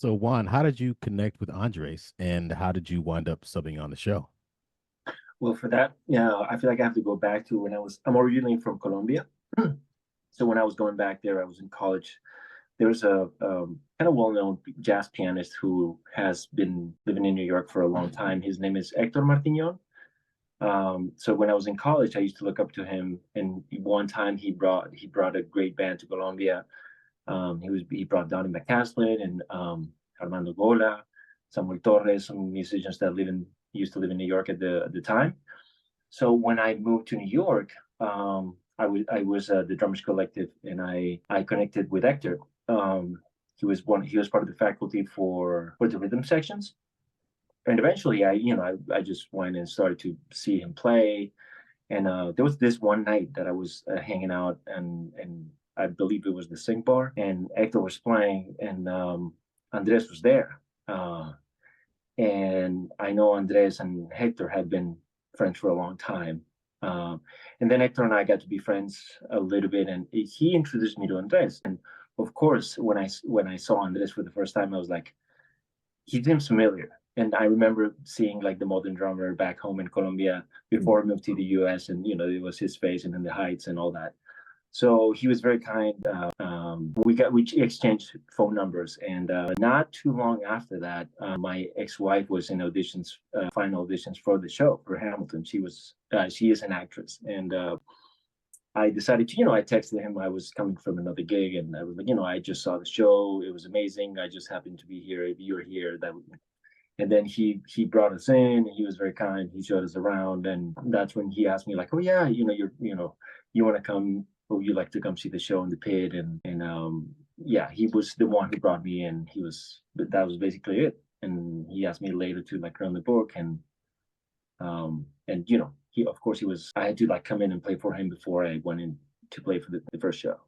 So Juan, how did you connect with Andres and how did you wind up subbing on the show? Well, for that, yeah, I feel like I have to go back to I'm originally from Colombia. So when I was going back there, I was in college. There was a kind of well-known jazz pianist who has been living in New York for a long time. His name is Hector Martignon. So when I was in college, I used to look up to him. And one time he brought a great band to Colombia. He brought Donny McCaslin and Armando Gola, Samuel Torres, some musicians that used to live in New York at the time. So when I moved to New York, I was the Drummers Collective, and I connected with Hector. He was part of the faculty for the rhythm sections, and eventually I just went and started to see him play. And there was this one night that I was hanging out, and I believe it was the Sink Bar, and Hector was playing, and Andres was there. And I know Andres and Hector had been friends for a long time. And then Hector and I got to be friends a little bit, and he introduced me to Andres. And of course, when I saw Andres for the first time, I was like, he seems familiar. And I remember seeing like the modern drummer back home in Colombia before I moved to the US, and it was his face and in the heights and all that. So he was very kind. We exchanged phone numbers, and not too long after that, my ex-wife was in auditions, final auditions for the show for Hamilton. She is an actress, and I decided to, I texted him. I was coming from another gig, and I was like, I just saw the show. It was amazing. I just happened to be here. If you're here, that would. And then he brought us in, and he was very kind. He showed us around, and that's when he asked me like, "Oh yeah, you want to come? Or you like to come see the show in the pit?" And yeah, he was the one who brought me in. That was basically it. And he asked me later to like run the book, and he, of course, he was. I had to like come in and play for him before I went in to play for the first show.